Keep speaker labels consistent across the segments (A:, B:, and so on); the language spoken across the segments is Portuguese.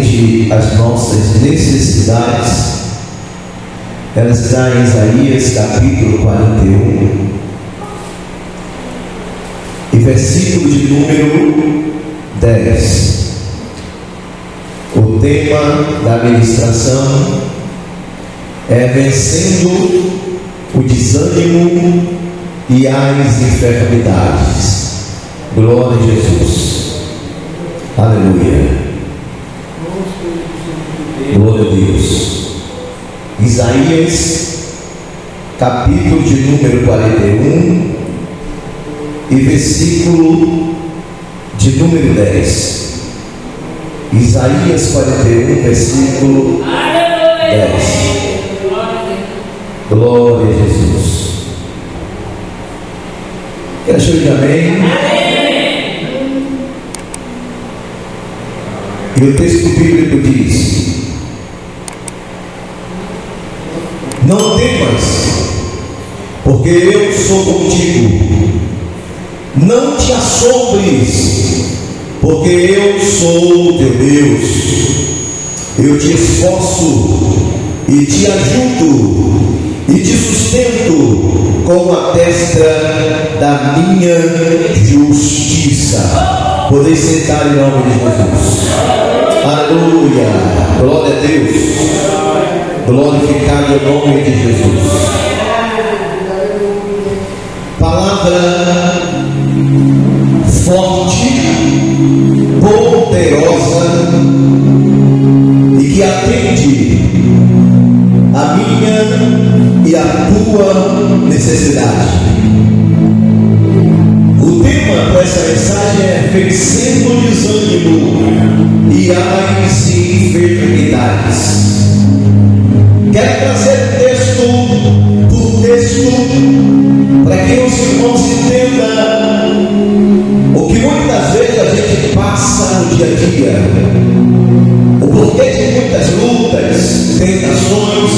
A: atende às nossas necessidades. Ela está em Isaías capítulo 41 e versículo de número 10. O tema da ministração é vencendo o desânimo e as enfermidades. Glória a Jesus. Aleluia. Glória a Deus. Isaías capítulo de número 41 e versículo de número 10. Isaías 41, versículo 10. Glória a Jesus. Quer achar de amém? E o texto bíblico diz: não temas, porque eu sou contigo. Não te assombres, porque eu sou teu Deus. Eu te esforço e te ajudo e te sustento com a destra da minha justiça. Podeis sentar em nome de Jesus. Aleluia. Glória a Deus. Glorificado o nome de Jesus. Palavra forte, poderosa e que atende a minha e a tua necessidade. O tema dessa mensagem é vencendo o desânimo e as enfermidades. Quero trazer texto por texto para que os irmãos entendam o que muitas vezes a gente passa no dia a dia, o porquê de muitas lutas, tentações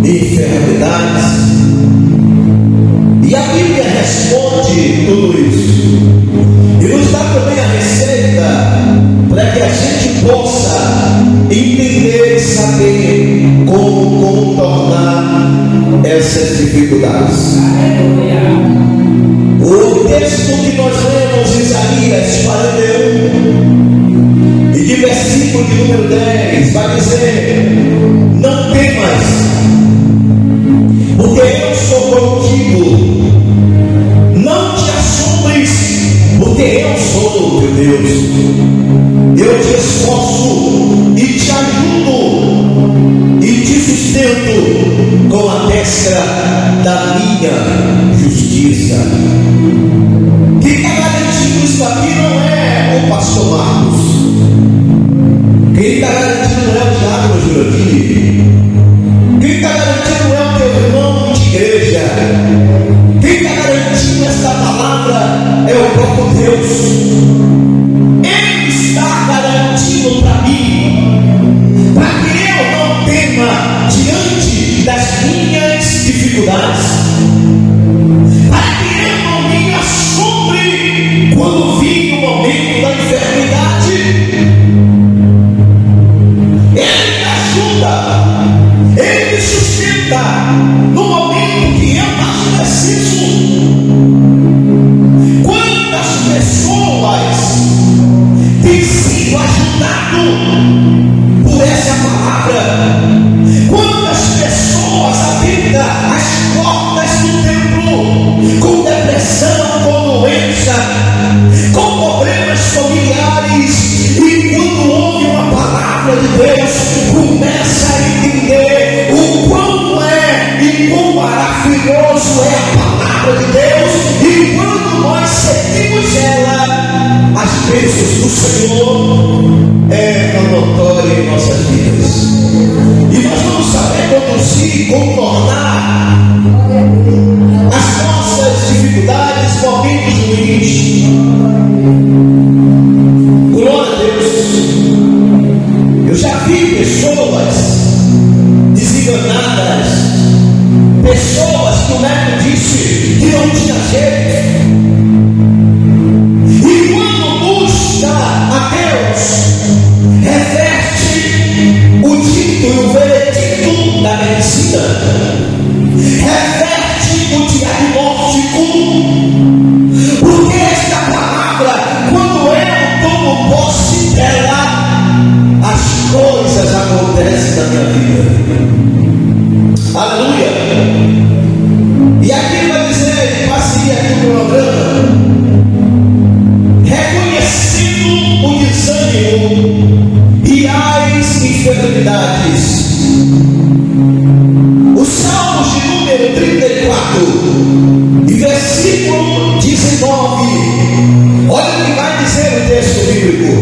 A: e enfermidades. E a Bíblia responde tudo isso e nos dá também a receita para que a gente possa entender e saber como contornar essas dificuldades. O texto que nós lemos, Isaías 41 e de versículo de número 10, vai dizer: não temas, porque eu sou contigo. Não te assombres, porque eu sou teu Deus. Eu te esforço e te ajudo e te sustento com a destra da minha justiça. Quem está garantindo isso aqui não é o pastor Marcos. Quem está garantindo não é o Diácono Jurandir. Quem está garantindo não é o teu irmão de igreja. Quem está garantindo esta palavra é o próprio Deus. Ele está garantindo para mim, para que eu não tema diante das minhas dificuldades, para que eu não me assombre quando vir o momento da enfermidade. Ele me ajuda, Ele me sustenta no momento que eu mais preciso. Quantas pessoas têm sido ajudadas por essa palavra? Quantas pessoas habitam as portas do templo com depressão, com doença, com problemas familiares, e quando ouve uma palavra de Deus, começa a entender o quão é e quão maravilhoso é a palavra de Deus, e quando nós seguimos ela, as bênçãos do Senhor é notória em nossas vidas, e nós vamos saber conduzir e contornar as nossas dificuldades, momentos ruins. Glória a Deus. Eu já vi pessoas desenganadas, pessoas que o médico disse que não tinha jeito, e quando busca a Deus, reverte reverte o diagnóstico, porque esta palavra, quando eu tomo posse dela, as coisas acontecem na minha vida. Aleluia. E aqui ele vai dizer, passeia aqui no programa, reconhecendo o desânimo e as enfermidades. O Salmo de número 34 e versículo 19, olha o que vai dizer o texto bíblico: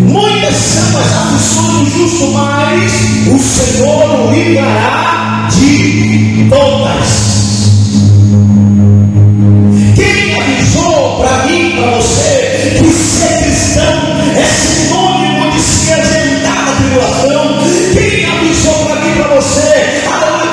A: muitas são as aflições do justo, mas o Senhor o livrará de todas. Quem avisou para mim, para você, que ser cristão é sinônimo de se adiantar na tribulação? Quem avisou para mim, para você,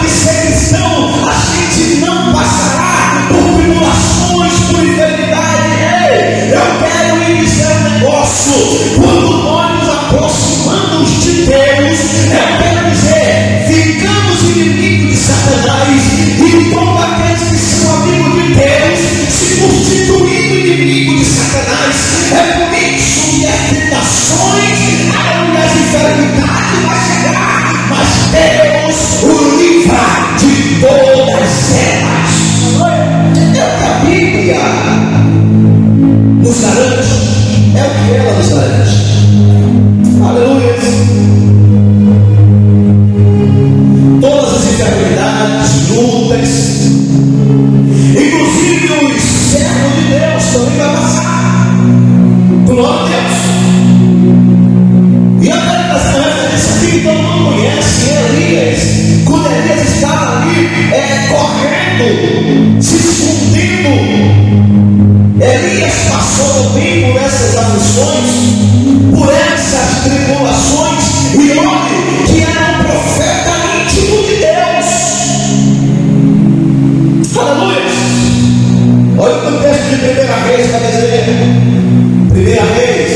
A: que ser cristão a gente não passará por tribulações, por enfermidade? Ei, eu quero lhe dizer um negócio: quando nós nos aproximamos de Deus, eu quero dizer, ficamos inimigos de Satanás, e todos aqueles que são amigos de Deus se constituindo inimigo de Satanás. É por isso que as tentações, as enfermidades vai chegar, mas Deus o livra de todas elas. É o que a Bíblia nos garante, é o que ela nos garante. Aleluia. Todas as enfermidades, lutas, inclusive os servos de Deus também vai passar. Glória a Deus. E eu quero trazer uma referência aqui que todo mundo conhece: Elias. Quando Elias estava ali correndo, se escondendo, Elias passou também por essas aflições, por essas tribulações, e olhe que era um profeta íntimo de Deus. Aleluia. Olha o que o texto de 1 Reis vai dizer. 1 Reis,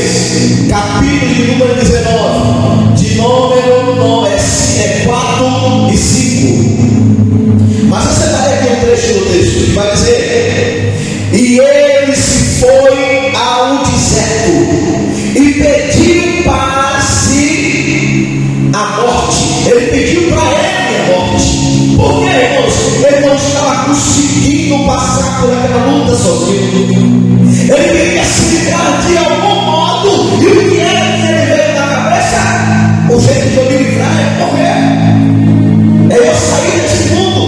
A: capítulo de número 19, de número 4 e 5. Mas você vai aqui um trecho do texto que vai dizer: e ele se foi ao deserto e pediu para si a morte. Ele pediu para ele a morte. Por que, irmãos? Ele não estava conseguindo passar por aquela luta sozinho. Ele queria se livrar de algum modo. E o que era que ele veio na cabeça? O jeito de eu me livrar é morrer, é eu sair desse mundo.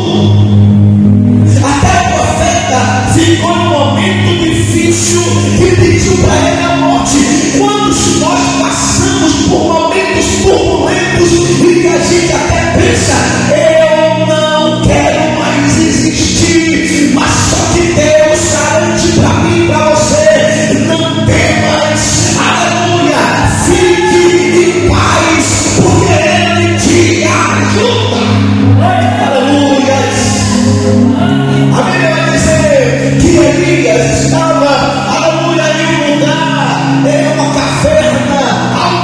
A: Até o profeta ficou num momento difícil e pediu para ele a morte. Quando nós passamos por momentos turbulentos e que a gente até pensa: eu não quero mais existir, mas só que Deus garante para mim e para você: não temas, aleluia, fique em paz, porque Ele te ajuda. Aleluia. A Bíblia vai dizer que Elias estava, aleluia, em um lugar, em uma caverna,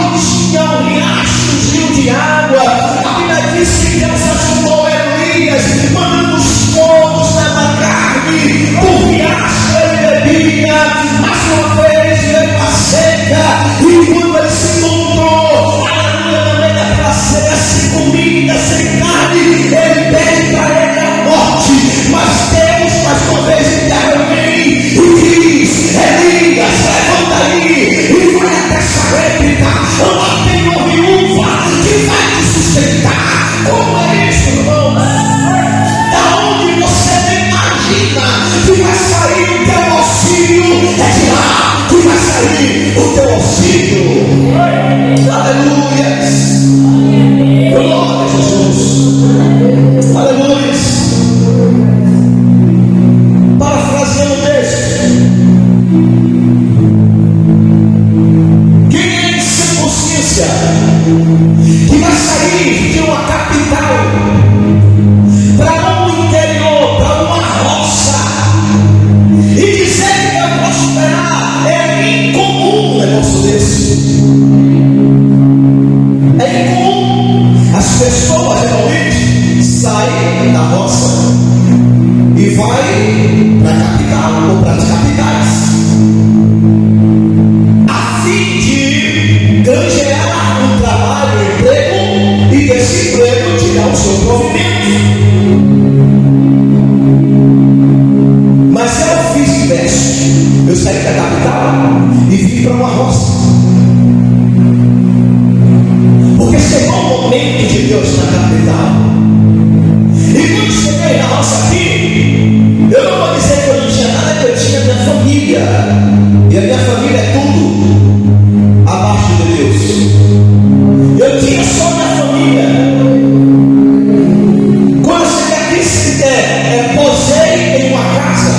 A: onde tinha um riacho de água. A Bíblia diz que Deus ajudou Elias, mandando os povos levar carne, por riacho ele bebia. Mais uma vez veio a seca, e quando ele se encontrou, aleluia, no meio daquela seca, sem comida, sem carne, ele pede para ele a morte. Mas Deus, mais uma vez, intervém e diz: Elias, levanta aí e vai até Sarepta. Lá tem uma viúva que vai te sustentar. Como é isso, irmão? Da onde você nem imagina que vai sair o teu auxílio, é de lá que vai sair o teu auxílio. Aleluia. Glória a Jesus. Aleluia. Parafraseando o texto: quem é em sã consciência que vai sair de uma capital para um interior, para uma roça, e dizer que vai prosperar? É incomum um negócio desse. É incomum. As pessoas realmente saem e vai para a capital ou para as capitais, a fim de ganhar um trabalho, um emprego, e desse emprego tirar o seu provimento. Mas eu fiz o inverso. Eu saí da capital e vim para uma roça, porque chegou o momento de Deus na capital. E quando cheguei na roça aqui, eu não vou dizer que eu não tinha nada, que eu tinha minha família, e a minha família é tudo abaixo de Deus. Eu tinha só minha família. Quando eu cheguei aqui, posei em uma casa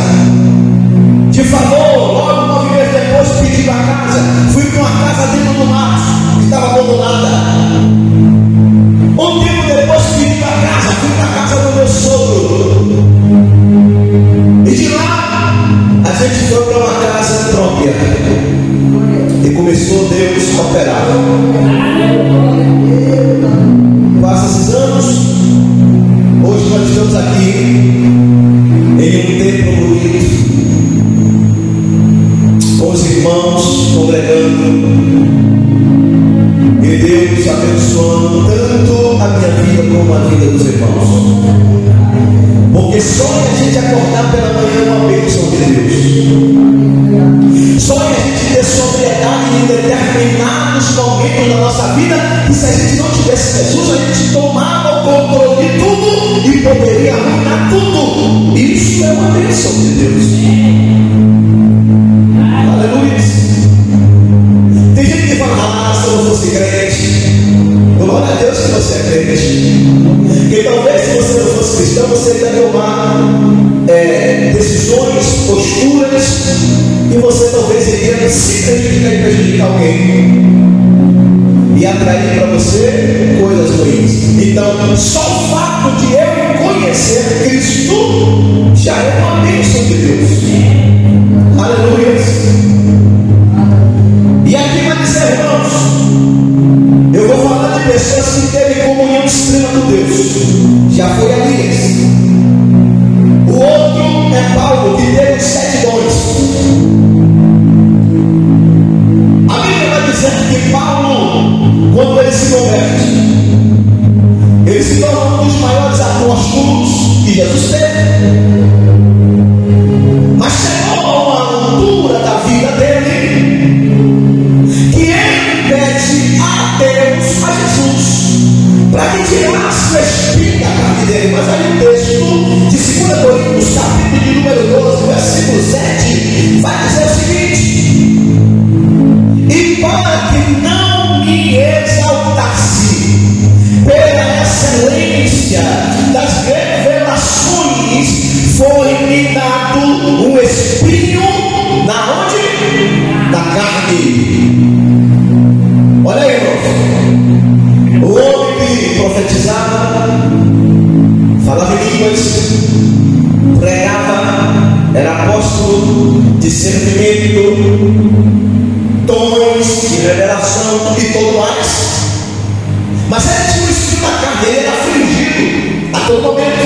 A: de favor. Logo 9 meses depois pedi a casa. Fui para uma casa dentro do mato, que estava abandonada. Um tempo depois pedi a casa. Fui para a casa do meu sogro. E de lá a gente foi para uma casa própria. E começou Deus a operar. Passa esses anos. Hoje nós estamos aqui em um templo bonito, com os irmãos congregando, e Deus abençoando tanto a minha vida como a vida dos irmãos. Porque só em a gente acordar pela manhã é uma bênção de Deus. Só em a gente ter sobriedade em determinados momentos da nossa vida, que se a gente não tivesse Jesus, a gente tomava o controle de tudo e poderia arruinar tudo. Isso é uma bênção de Deus. Aleluia. Tem gente que fala: se eu não fosse crente. Glória a Deus que você é crente. Porque talvez se você não fosse cristão, você ia tomar decisões, posturas, e você talvez iria se prejudicar e prejudicar alguém, e atrair para você coisas ruins. Então, só o fato de eu conhecer Cristo já é uma bênção de Deus. Aleluia. E aqui vai dizer, irmãos, eu vou falar de pessoas que teve comunhão extrema com Deus. Já foi Elias. O outro é Paulo, que teve 7 dons. A Bíblia vai dizer que Paulo, quando ele se converte, ele se torna um dos maiores apóstolos que Jesus teve. Mas chegou a uma altura da vida dele que ele pede a Deus, a Jesus, para que tirasse o espinho da carne dele. Mas aí o texto de 2 Coríntios, capítulo de número 12, versículo 7, vai dizer o seguinte: e para que não me exaltasse pela excelência das revelações, foi-me dado um espinho na onde? Na carne. Olha aí, irmão. O homem que profetizava, falava em línguas, pregava, era apóstolo, discernimento, dons de revelação e tudo mais. Mas ele tinha um espinho na carne, ele era afligido a todo momento.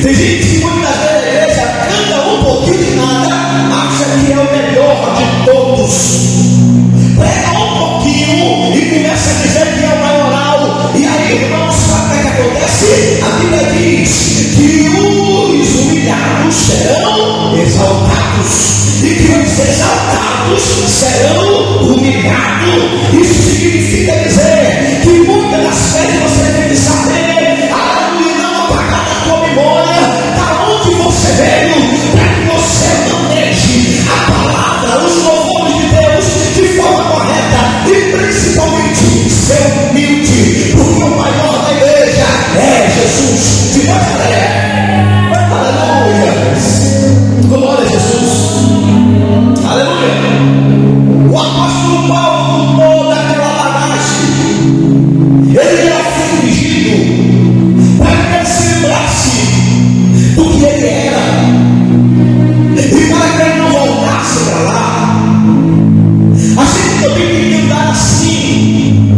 A: Tem gente que muitas vezes na igreja canta um pouquinho de nada, acha que é o melhor de todos. Prega um pouquinho e começa a dizer que é o maioral. E aí, irmãos, sabe o que acontece? A Bíblia diz que os humilhados serão exaltados, e que os exaltados serão humilhados. Isso significa dizer que muitas das vezes você tem que saber a não apagar da tua memória da onde você veio, para que você maneje a palavra, os louvores de Deus de forma correta, e principalmente ser humilde, porque o maior da igreja é Jesus de Nazaré. Aleluia. Glória a Jesus. Aleluia. O apóstolo Paulo, com toda aquela bagagem, ele era afligido para que ele se lembrasse do que ele era, e para que ele não voltasse para lá. A gente também tem que andar assim.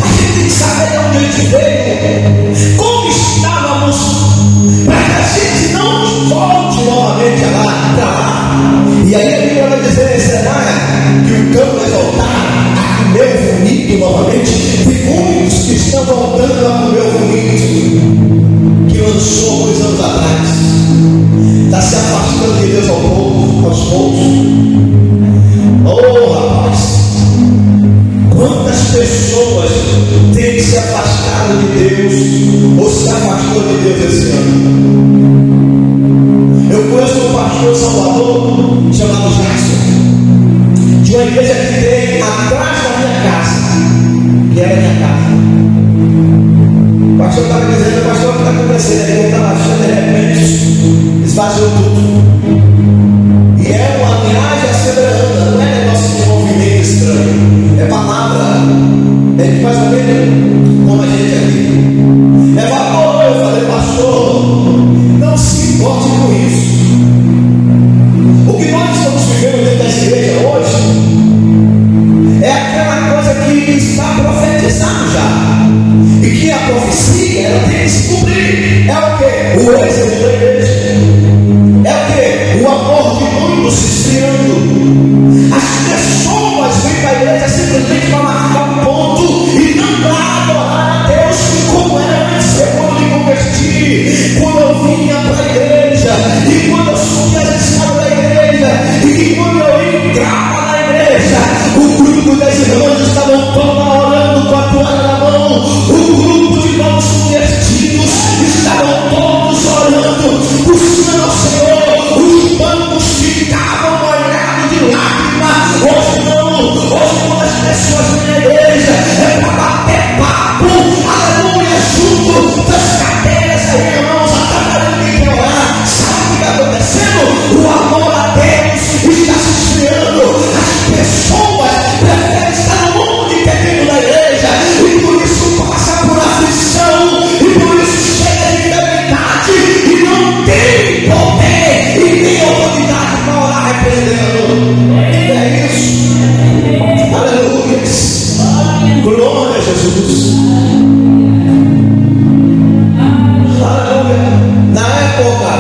A: A gente tem que saber de onde a gente veio, como estávamos, para que a gente não Deus ou se é pastor de Deus esse ano. Eu conheço um pastor de Salvador chamado Jackson, de uma igreja que tem atrás da minha casa, que era a minha casa. O pastor estava dizendo: pastor, o que está acontecendo? Ele estava achando, de repente esvaziou tudo. E é uma viagem acelerada, não é negócio de movimento estranho, é palavra, é mais ou menos como a gente aqui. É vapor. Eu falei: pastor, não se importe com isso. O que nós estamos vivendo dentro dessa igreja hoje é aquela coisa que está profetizada já, e que a profecia ela tem que se cumprir. É o que? O êxito da igreja. É o que? O amor de muitos se esfriando. As pessoas vêm para a igreja simplesmente para marcar um ponto e não para adorar a Deus como era antes. Quando me converti, quando eu vinha para a igreja, e quando eu subia as escadas da igreja, e quando eu entrava na igreja, o grupo das irmãs estavam todas orando com a toalha na mão. O grupo de novos convertidos estavam todos orando, buscando ao Senhor. Os bancos ficavam molhados de lágrimas. Hoje não, hoje quando as pessoas vêm na igreja é para bater papo, aleluia, junto das cadeiras, irmãos, atrapalhando quem quer orar. Sabe o que está acontecendo? O amor a Deus está se esfriando. As pessoas preferem estar no mundo que é dentro da igreja, e por isso passa por aflição, e por isso chega de enfermidade, e não tem poder, e nem autoridade para orar repreendendo. É isso. Aleluia. Glória a Jesus. Aleluia. Na época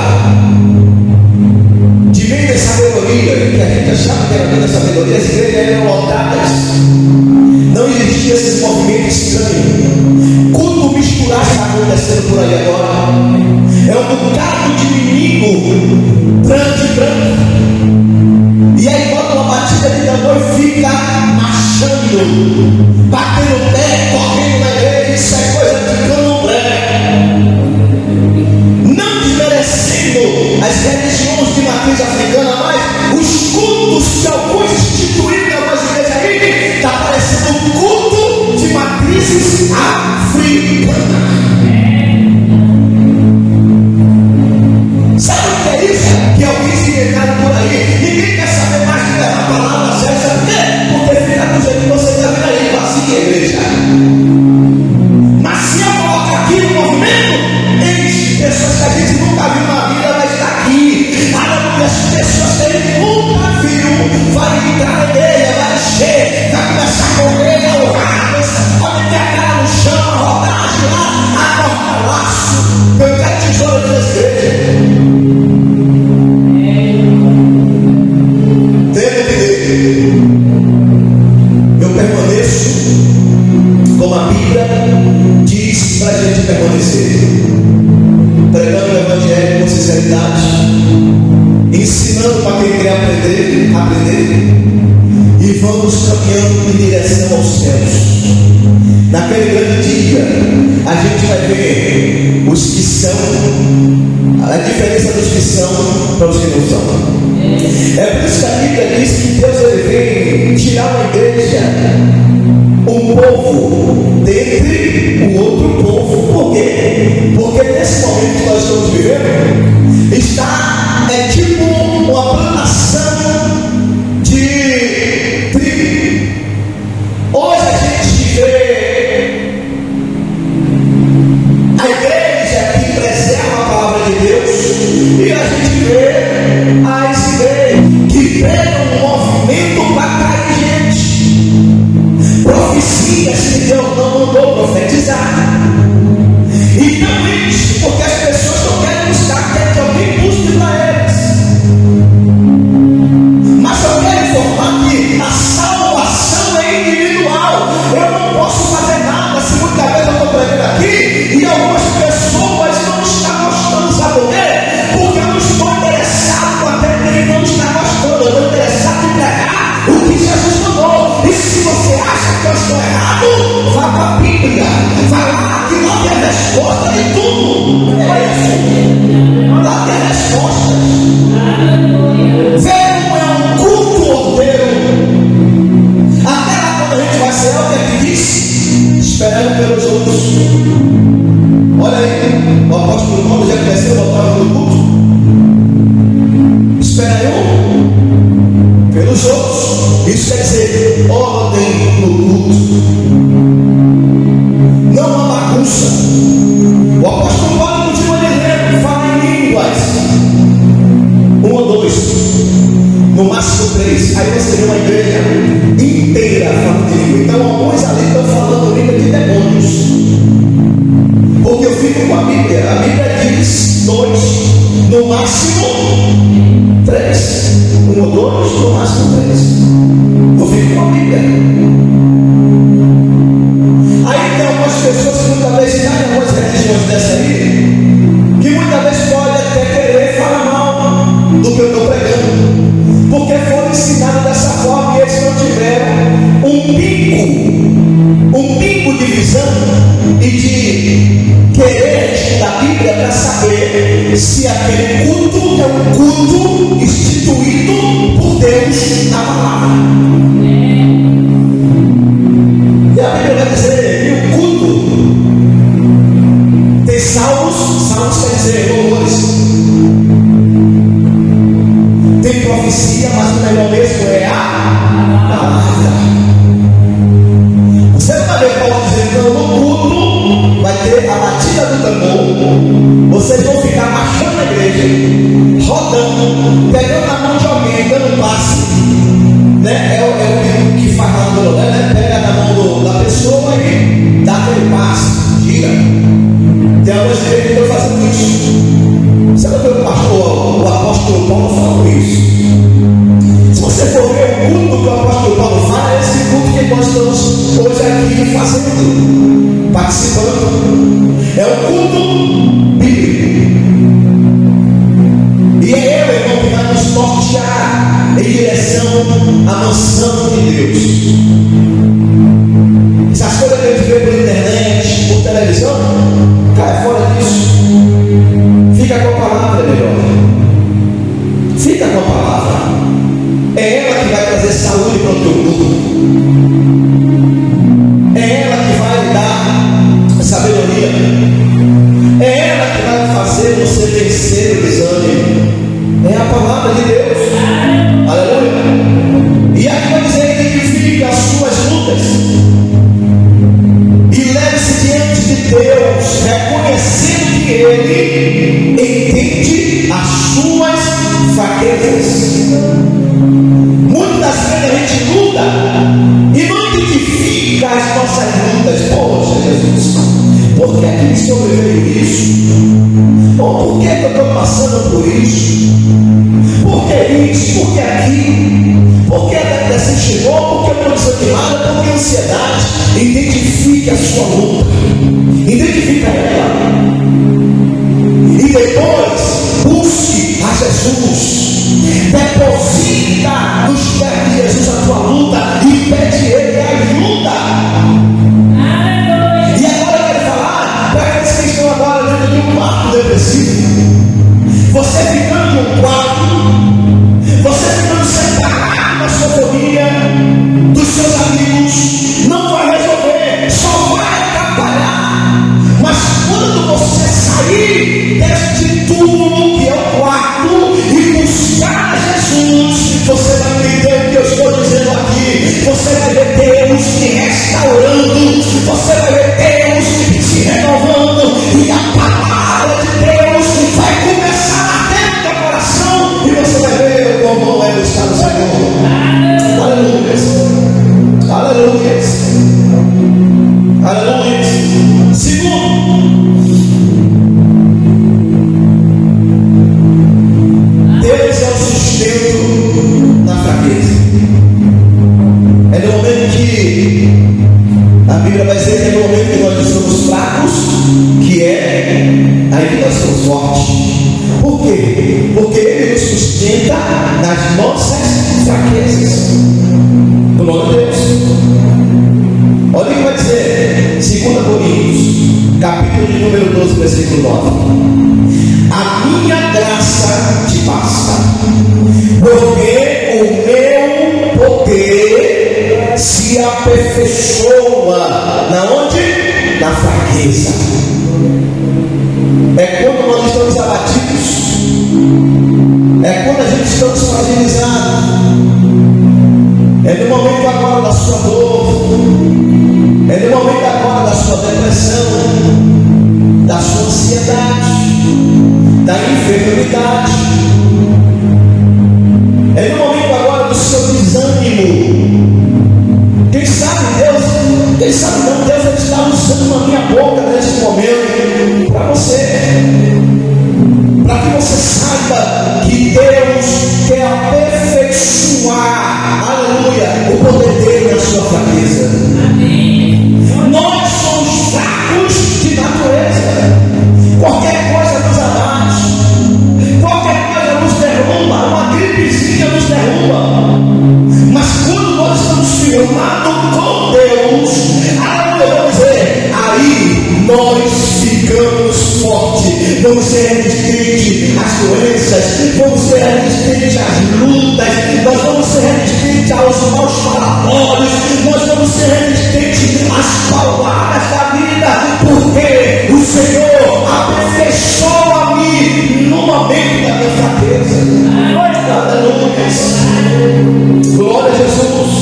A: de meia sabedoria, que a gente achava que era meia sabedoria, as igrejas eram lotadas. Não existia esse movimento estranho. Culto misturado está acontecendo por aí agora. É um bocado de inimigo branco e branco. E aí bota uma batida de tambor e fica marchando, batendo o pé, correndo na igreja. Isso é coisa de candomblé. Não desmerecendo as religiões de matriz africana, mas os cultos que alguns instituíram em algumas igrejas aí, está parecendo um culto de matrizes africanas. Sabe o que é isso? Que alguém se inventaram por aí. Ninguém quer saber mais de levar a palavra séria. Sabe por quê? Porque fica do jeito que você está vendo aí, vazia a igreja. Mas se eu colocar aqui no movimento, enche pessoas que a gente nunca viu na vida, vai estar aqui. Aleluia, as pessoas que a gente nunca viu, vai entrar na igreja, vai encher, vai começar a correr, a orar, pode ter a cara no chão, a rodagem lá, a cortar laço, pegar tesouro das igrejas. Eu permaneço como a Bíblia diz para a gente permanecer, pregando o Evangelho com sinceridade, ensinando para quem quer aprender, e vamos caminhando em direção aos céus. Naquele grande dia, a gente vai ver os que são, a diferença dos que são para os que não são. É por isso que a Bíblia diz que Deus ele vem tirar uma igreja, um povo dentre o outro povo. Por quê? Porque nesse momento que nós estamos vivendo, é tipo uma plantação de trigo. Hoje a gente vê a igreja que preserva a palavra de Deus, e a gente vê resposta de tudo. É isso. Lá tem respostas. Vê como é um culto ordeiro. Até lá quando a gente vai ser, o que é que diz? Esperando pelos outros. Olha aí, o apóstolo Paulo já cresceu, voltava no culto. Espera eu pelos outros. Isso quer dizer ordem no culto, não uma bagunça. O apóstolo Paulo continua dizendo: fala em línguas, 1 ou 2, no máximo 3. Aí você vê uma igreja inteira falando de língua. Então alguns ali estão falando língua de demônios, porque eu fico com a Bíblia diz 2, no máximo 3, 1 ou 2, no máximo 3. Eu fico com a Bíblia. Aí tem algumas pessoas que muitas vezes caem em algumas religiões dessa aí, que muitas vezes podem até querer falar mal do que eu estou pregando, porque foram ensinados dessa forma e eles não tiveram um pingo de visão e de querer estudar a Bíblia para saber se aquele culto é um culto instituído por Deus na palavra. E a Bíblia vai dizer que o culto tem salmos quer dizer louvores, tem profecia, mas o melhor mesmo é a palavra. Você vai ver Paulo dizendo: no culto vai ter a batida do tambor, vocês vão ficar marchando na igreja, rodando, pegando na mão de alguém, dando passe, né? É o que faz lá no lugar, né? Pega na mão da pessoa e dá aquele passe, gira. Tem algumas igrejas que estão fazendo isso. Você não vê o apóstolo Paulo falando isso? Se você for ver o culto que o apóstolo Paulo fala, é esse culto que nós estamos hoje aqui fazendo, participando. É o culto bíblico. E é ele, irmão, que vai nos nortear em direção à mansão de Deus. Essas coisas que a gente vê por internet, por televisão, cai fora disso. Fica com a palavra, melhor. Fica com a palavra. É ela que vai trazer saúde para o teu corpo. É ela que vai dar sabedoria. É ela que vai fazer você vencer o desânimo. É a palavra de Deus. Aleluia. E aqui vai dizer: identifique as suas lutas e leve-se diante de Deus, reconhecendo que Ele entende as suas fraquezas. Muitas das vezes a gente luta e não identifica as nossas lutas. Poxa, Jesus, por que é que me sobreveio isso? Ou por que é que eu estou passando por isso? Por que isso? Por que aquilo? Por que a depressão chegou? Por que eu estou desanimada? Por que a ansiedade? Identifique a sua luta. Identifica ela. E depois busque a Jesus. Deposita nos pés de Jesus a tua luta e pede Ele ajuda. E agora eu quero falar para aqueles que estão agora dentro de um quarto depressivo. Você ficando em um quarto, você ficando separado da sua família, dos seus amigos, não vai resolver, só vai atrapalhar. Mas quando você sair deste túmulo que é o quarto e buscar Jesus, você vai entender o que eu estou dizendo aqui. Você vai ver Deus te restaurando, você vai ver Deus te renovando, e a palavra de Deus vai começar dentro do teu coração, e você vai ver como é buscar o Senhor. Aleluia. Aleluia. Aleluia. Segundo, Deus é o sustento na fraqueza. É no momento que a Bíblia vai dizer que é no momento que nós somos fracos, que é aí que nós somos fortes. Por quê? Porque Ele nos sustenta nas nossas fraquezas. Glória a Deus. Olha o que vai dizer 2 Coríntios, capítulo de número 12, versículo 9. A minha graça te basta, porque o meu poder se aperfeiçoa na onde? Na fraqueza. É quando nós estamos abatidos, é quando a gente está fragilizado, é no momento agora da sua dor, é no momento agora da sua depressão, da sua ansiedade, da enfermidade, é no momento agora do seu desânimo. Quem sabe Deus está usando a minha boca nesse momento para você, para que você saiba que Deus quer aperfeiçoar, aleluia, o poder dele na sua fraqueza. Amém. Nós somos fracos de natureza, qualquer coisa nos abate, qualquer coisa nos derruba, uma gripezinha nos derruba, mas quando nós estamos firmados com Deus, aleluia, vamos dizer, aí nós ficamos fortes, vamos ser resistentes às doenças, vamos ser resistentes às lutas, nós vamos ser resistentes aos maus falatórios, nós vamos ser resistentes às pauladas da vida, porque o Senhor aperfeiçoa-me no momento da minha fraqueza. Aleluia. Glória a Jesus.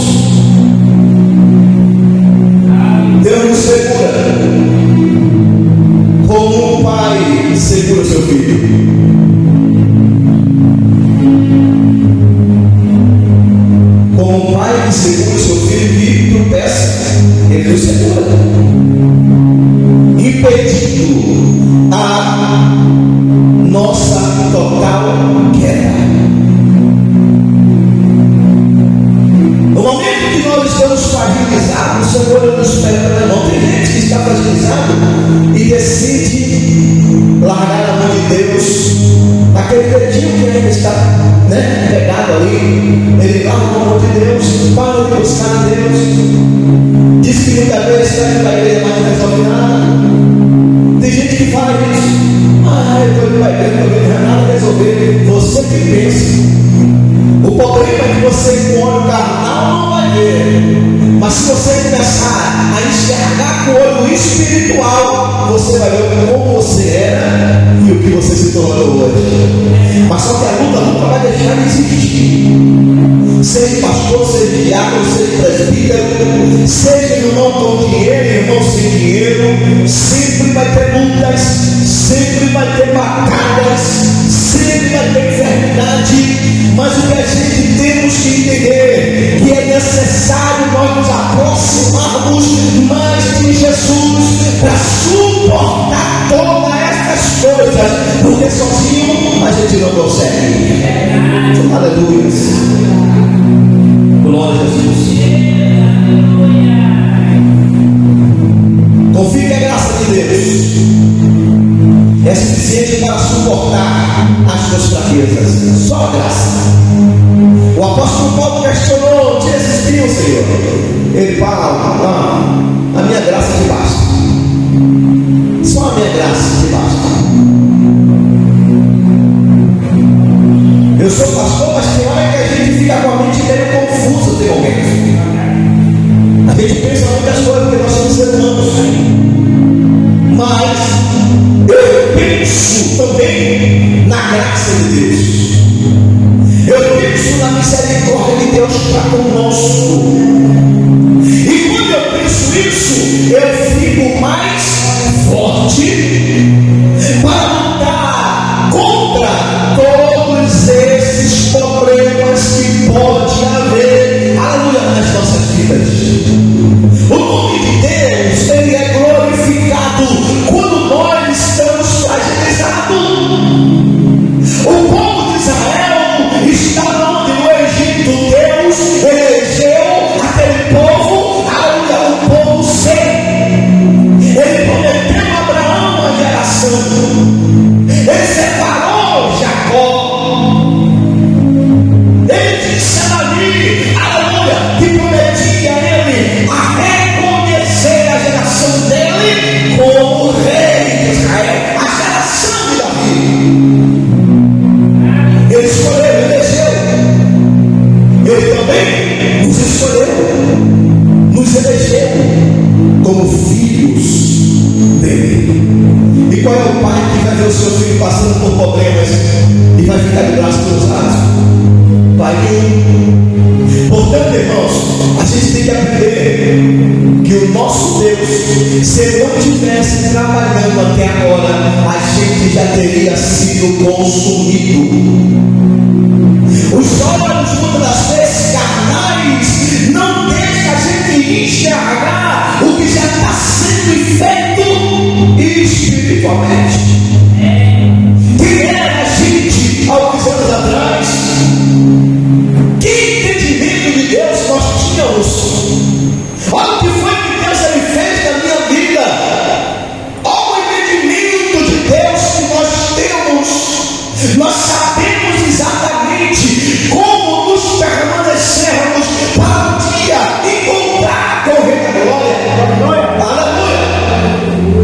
A: Deus nos segura como um pai segura seu filho. Como um pai que segura seu filho e tropeça, ele nos segura, impedindo a nossa total queda. No momento que nós estamos fragilizados, o Senhor nos pega. Não tem gente que está fragilizado e decide largar a mão de Deus. Naquele dedinho que ainda está pegado ali, ele larga a mão de Deus, para de buscar em Deus. Diz que muitas vezes está indo para a igreja, mas não resolve nada. Tem gente que fala isso. Eu estou indo para a igreja, não vai nada resolver. Você que pensa. O problema é que você com o olho carnal não vai ver, mas se você começar a enxergar com o olho espiritual, você vai ver como você era e o que você se tornou hoje. Mas só que a luta nunca vai deixar de existir. Seja pastor, seja diácono, seja presbítero, seja irmão com dinheiro, irmão sem dinheiro, sempre vai ter lutas, sempre vai ter batalhas, sempre vai ter enfermidade. Mas o que a gente temos que entender que é necessário nós nos aproximarmos mais de Jesus para suportar todas essas coisas, porque sozinho a gente não consegue. Aleluia. Glória a Jesus. Confie que a graça de Deus é suficiente para suportar as suas fraquezas. Só a graça. O apóstolo Paulo questionou: te existiu, Senhor? Ele fala: a minha graça te basta. Só a minha graça te basta. Eu sou pastor, mas tem hora que a gente fica com a mente meio confusa, tem momento. A gente pensa muitas coisas porque nós somos seres humanos. Mas eu penso também na graça de Deus. Eu penso na misericórdia de Deus para conosco. E quando eu penso isso, eu fico mais forte para lutar contra todos esses problemas que pode haver, aleluia, nas nossas vidas. O nome de Deus, ele é glorificado quando nós estamos fragilizados. O povo de Israel estava onde no Egito Deus elegeu seu filho passando por problemas e vai ficar de braço cruzado? Pai nenhum. Portanto, irmãos, a gente tem que aprender que o nosso Deus, se Ele não tivesse trabalhando até agora, a gente já teria sido consumido. Os olhos, muitas das vezes carnais, não deixam a gente enxergar o que já está sendo feito espiritualmente. Quem era a gente há alguns anos atrás? Que entendimento de Deus nós tínhamos? Olha o que foi que Deus ele fez na minha vida. Olha o entendimento de Deus que nós temos. Nós sabemos exatamente como nos permanecermos para um dia encontrar com o Rei da Glória. Aleluia!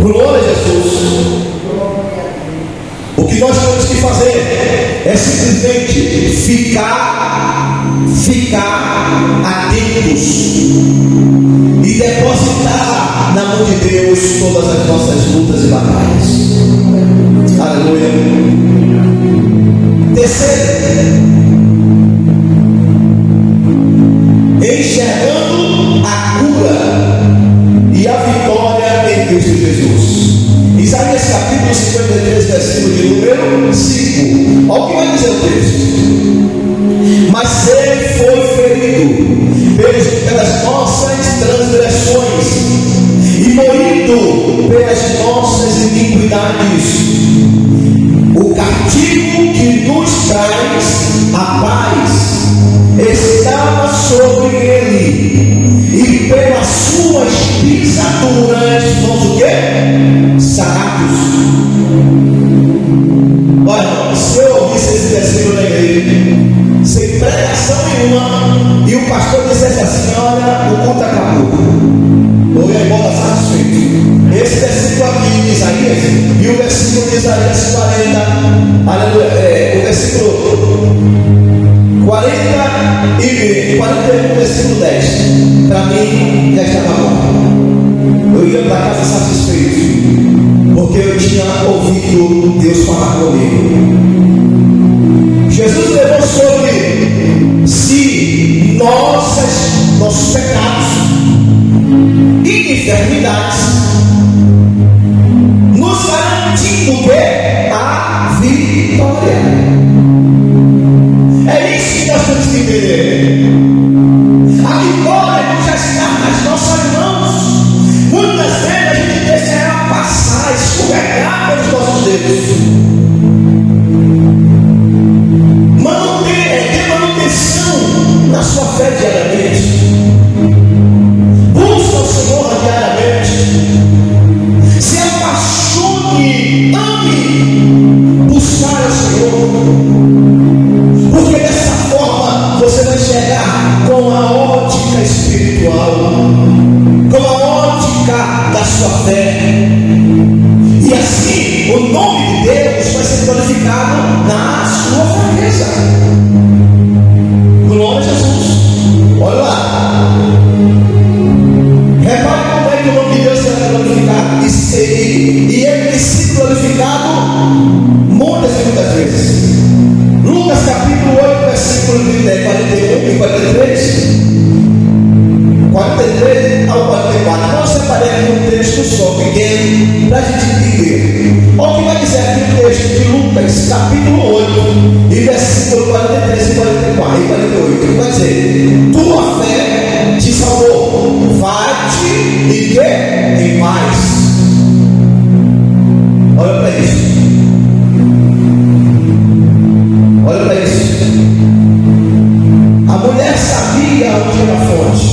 A: Glória a Jesus. O que nós temos que fazer é simplesmente ficar atentos e depositar na mão de Deus todas as nossas lutas e batalhas. Aleluia. Terceiro, enxergando a cura e a vitória em Cristo Jesus. Isaías capítulo 53, versículo de número 5. Olha o que vai dizer o texto. Mas ele foi ferido pelas nossas transgressões e moído pelas nossas iniquidades. O castigo que nos traz a paz estava sobre ele, e pelas suas pisaduras fomos o quê? Sarados. Olha, se eu ouvisse esse versículo na igreja, sem pregação nenhuma, e o pastor dissesse assim: olha, o culto acabou, eu ia embora satisfeito. Esse versículo aqui de Isaías e o versículo de Isaías 40, aleluia, o versículo 41, versículo 10, para mim já estava bom. Eu ia para casa satisfeito, porque eu tinha ouvido Deus falar comigo. Jesus levou sobre si nossos pecados e enfermidades, nos garantindo que a vitória. É isso que nós temos que entender. A vitória não já está nas nossas mãos. Muitas vezes a gente deixa ela passar, escorregar pelos nossos dedos. Dê manutenção na sua fé diariamente. Busca o Senhor diariamente. Se apaixone, ame buscar o Senhor. Porque dessa forma você vai chegar com a ótica espiritual, com a ótica da sua fé. E assim o nome de Deus vai ser glorificado na sua fraqueza. Glória a Jesus. Olha lá. Repare como é que o nome de Deus será glorificado. E ele tem sido glorificado muitas e muitas vezes. Lucas capítulo 8, versículo 41 e 43. 43 ao 44. Nós separei um texto só, pequeno, para a gente entender. Olha o que vai dizer aqui o texto de Lucas capítulo 8 e versículo 43 e 44 e 48. Vai dizer: tua fé te salvou, vai-te e que em paz. Olha para isso. Olha para isso. A mulher sabia onde era a fonte.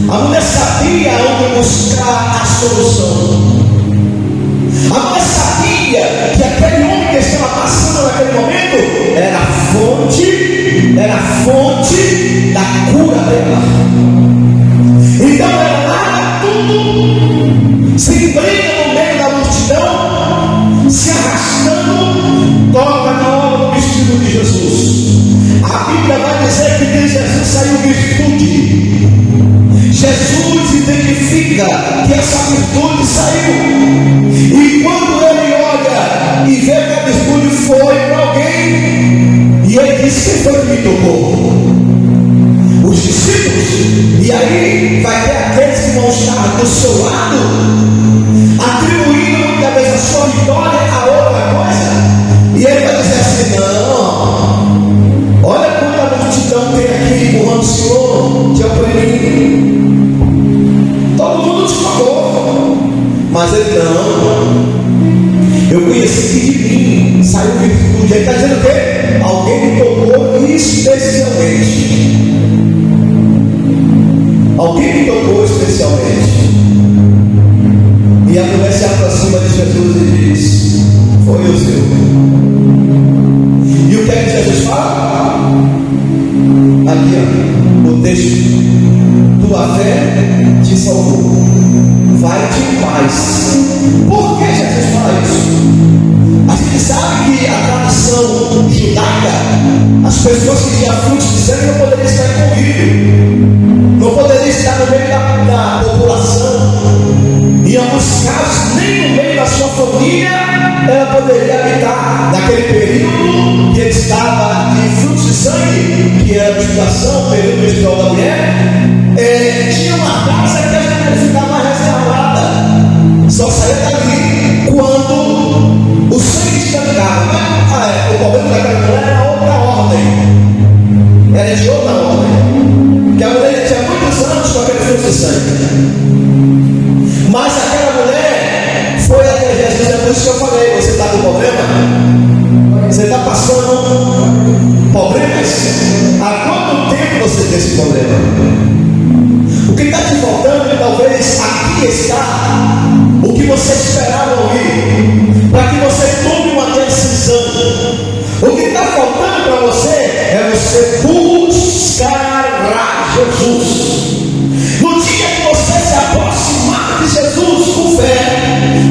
A: A mulher sabia onde buscar a solução. A mulher sabia que aquele homem que estava passando naquele momento era a fonte da cura dela. Então ela larga tudo, se embrenha no meio da multidão, se arrastando, toca na obra do vestido de Jesus. A Bíblia vai dizer que de Jesus saiu virtude. Jesus identifica que essa virtude foi que me tocou. Os discípulos, e aí vai ter aqueles que vão estar do seu lado, atribuindo muitas vezes a sua vitória a outra coisa, e ele vai dizer assim: não, olha quanta multidão tem aqui empurrando o Senhor, te oprimindo, todo mundo te pagou, mas ele não. Eu conheci que de mim saiu virtude. Ele está dizendo o quê? Alguém me tocou especialmente. Alguém me tocou especialmente. E a mulher se aproxima de Jesus e diz: foi o Senhor. E o que é que Jesus fala? Aqui, ó, o texto: tua fé te salvou, vai-te em paz. Por que Jesus fala isso? A gente sabe que a tradição judaica, as pessoas que tinham frutos de sangue não poderiam estar envolvidos, não poderiam estar no meio da população. Em alguns casos, nem no meio da sua família ela poderia habitar. Naquele período que ele estava de frutos de sangue, que era a menstruação, o período menstrual da mulher, tinha uma casa que a mulher ficava reservada, só saía dali quando o sangue estancava. O problema daquela mulher era outra ordem, era de outra ordem, que a mulher tinha muitos anos com aquele fruto de sangue. Mas aquela mulher foi até Jesus. É por isso que eu falei: você está com problema? Você está passando problemas? Há quanto tempo você tem esse problema? O que está te faltando, talvez aqui está o que você esperava ouvir, para que você tome uma decisão. O que está faltando para você é você buscar Jesus. No dia que você se aproximar de Jesus com fé,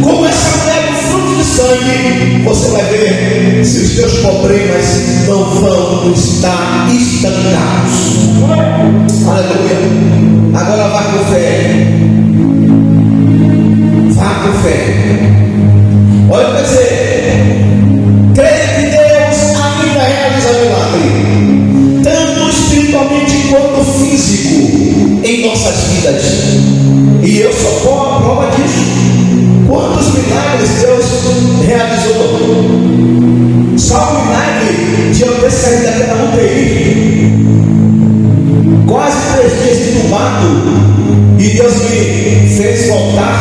A: como essa mulher do fruto de sangue, você vai ver se os teus problemas não vão estar estancados. Aleluia. Agora vá com fé. Vá com fé. Olha para dizer: creia que Deus ainda realiza milagre, tanto espiritualmente quanto físico, em nossas vidas. E eu sou a prova disso. Quantos milagres Deus realizou? Só o milagre de eu ter saído daquela UTI, quase 3 dias entubado, e Deus me fez voltar.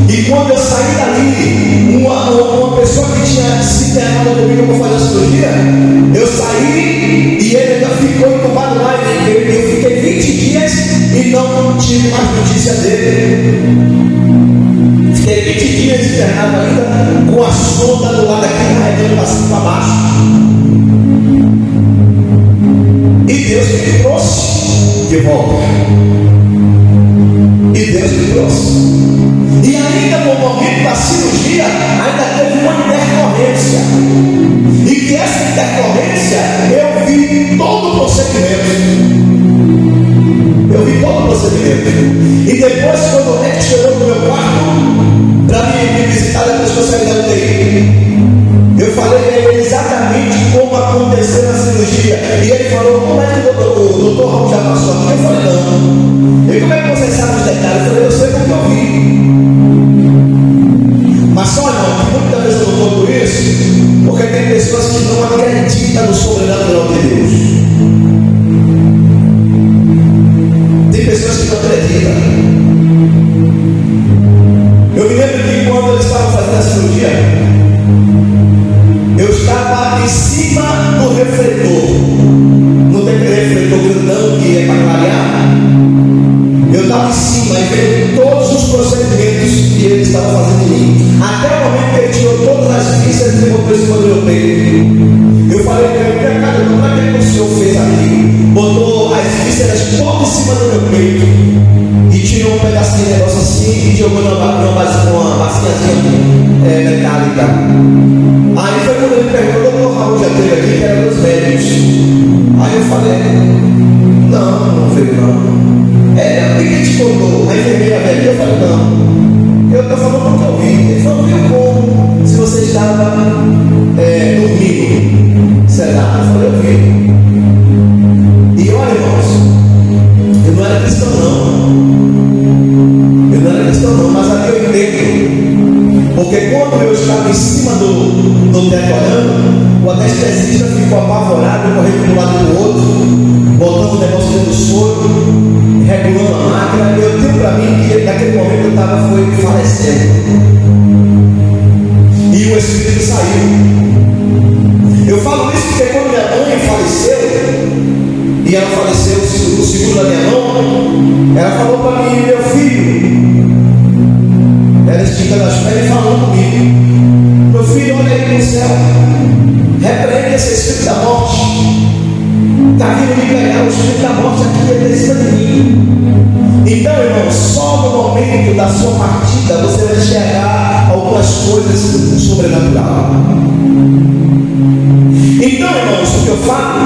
A: E quando eu saí dali, uma pessoa que tinha se internado comigo para fazer a cirurgia, eu saí e ele ainda ficou entubado lá. Eu fiquei 20 dias e não tive mais notícia dele. Fiquei 20 dias internado ainda, com a sonda do lado aqui, carregando para cima e para baixo. E Deus me trouxe de volta. E Deus me trouxe. E ainda no momento da cirurgia, ainda teve uma intercorrência. E que essa intercorrência, eu vi todo o procedimento. E depois, quando o médico chegou no meu quarto para me visitar depois que eu saí da UTI, eu falei para ele exatamente como aconteceu a cirurgia. E ele falou: como é que o doutor Raul já passou aqui? Eu falei: não. E como é que você sabe os detalhes? Eu falei: eu sei porque eu vi. Mas só não, muitas vezes eu não estou por isso, porque tem pessoas que não acreditam no sobrenatural de Deus. Tem pessoas que não acreditam. Eu me lembro que quando eu estava fazendo a cirurgia, eu estava em cima do refletor. Não tem aquele refletor grandão que é para clarear? Eu estava em cima e vendo todos os procedimentos que ele estava fazendo em mim. Até o momento que ele tirou todas as vísceras e botou em cima do meu peito. Eu falei para ele: para que o senhor fez aqui? Botou as vísceras todas em cima do meu peito e tirou um pedacinho de negócio assim e jogou numa baciazinha metálica. Aí foi quando ele perguntou: doutor Raul já teve aqui, que era dos médicos. Aí eu falei: não veio não. Quem te contou? A enfermeira velha. Eu falei: não. Eu estou falando porque eu vi. Ele falou: viu como? Se você estava dormindo. Será? Eu falei: eu vi. Porque quando eu estava em cima do teto orando, o anestesista ficou apavorado, correndo de um lado para o outro, botando o negócio dentro do soro, regulando a máquina. Eu tenho para mim que naquele momento eu estava falecendo. E o espírito saiu. Eu falo isso porque quando minha mãe faleceu, e ela faleceu no segundo da minha mão, ela falou para mim: meu filho, ela esticando as pernas e falando comigo: meu filho, olha aí no céu, repreende esse espírito da morte, está vindo me pegar, o espírito da morte aqui é descida de mim. Então, irmão, só no momento da sua partida você vai enxergar algumas coisas sobrenaturais. Então, irmãos, o que eu falo,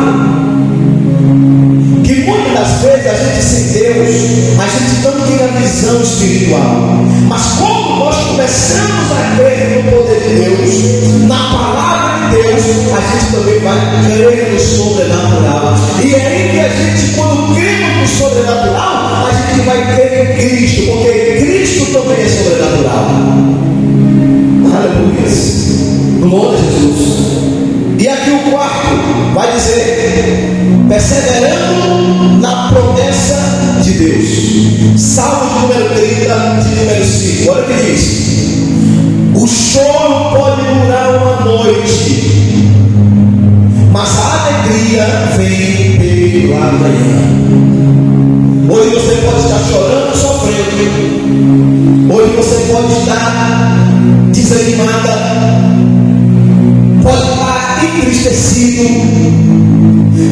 A: que muitas das vezes a gente sem Deus, a gente não tem a visão espiritual, mas quando nós começamos a crer no poder de Deus, na palavra de Deus, a gente também vai crer no sobrenatural. E é aí que a gente, quando crê no sobrenatural, a gente vai crer em Cristo, porque Cristo também é sobrenatural. Aleluia, glória a Jesus. E aqui o quarto vai dizer: perseverando na promessa de Deus. Salmo número 30, de número 5. Olha o que diz: o choro pode durar uma noite, mas a alegria vem pela manhã. Hoje você pode estar chorando, sofrendo. Hoje você pode estar desanimada, pode estar entristecido,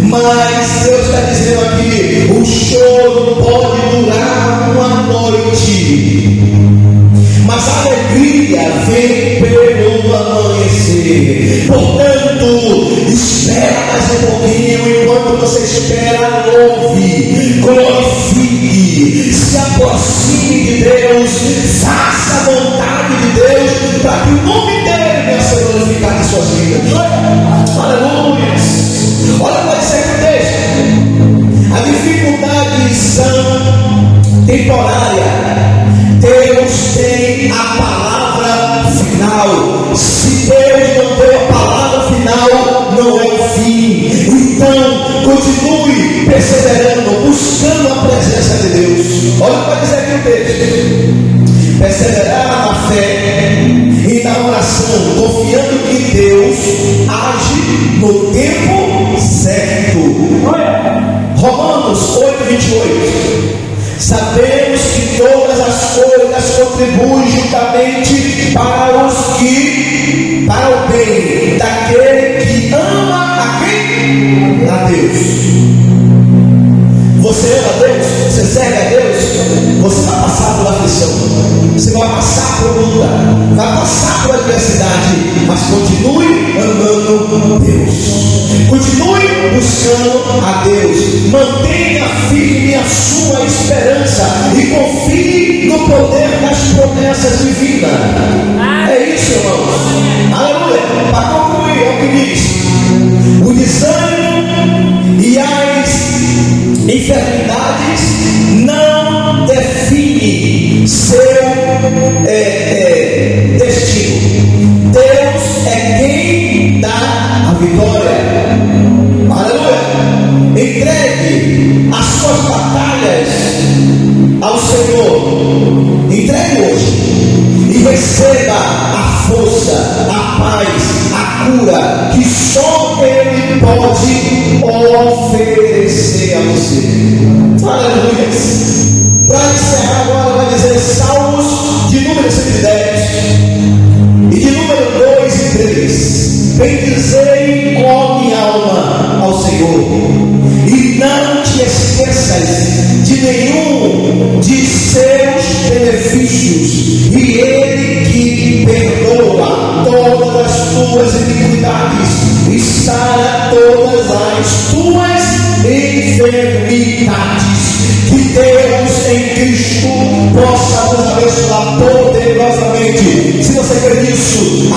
A: mas Deus está dizendo aqui: o choro pode durar uma noite, mas a alegria vem pelo amanhecer. Portanto, espera mais um pouquinho. Enquanto você espera, louve, glorifique, se aproxime de Deus, faça a vontade de Deus, para que o nome dele venha ser glorificado em suas vidas. Aleluia. Olha para dizer que o texto: as dificuldades são temporárias. Deus tem a palavra final. Se Deus não tem a palavra final, não é o fim. Então, continue perseverando, buscando a presença de Deus. Olha para dizer aqui o texto: perseverar na fé e na oração, confiando que Deus age no tempo certo. Romanos 8:28. Sabemos que todas as coisas contribuem juntamente para o bem daquele que ama a quem? A Deus. Você ama a Deus? Você serve a Deus? Você vai passar por aflição, você vai passar por luta, vai passar por adversidade, mas continue amando Deus, continue buscando a Deus, mantenha firme a sua esperança e confie no poder das promessas divinas. É isso, irmãos. Aleluia. Para concluir, é o que diz: o desânimo e as enfermidades não definem seu destino. Deus é quem dá a vitória. Aleluia. Entregue as suas batalhas ao Senhor. Entregue hoje e receba a força, a paz, a cura que só Ele pode oferecer a você. Aleluia. Para encerrar agora, vai dizer Salmos de número 110 e de número 2 e 3. Bendizei, ó minha alma, ao Senhor, e não te esqueças de nenhum de seus benefícios, e Ele que perdoa todas as tuas iniquidades e sara todas as tuas enfermidades. Que Deus em Cristo possa nos abençoar poderosamente. Se você quer isso,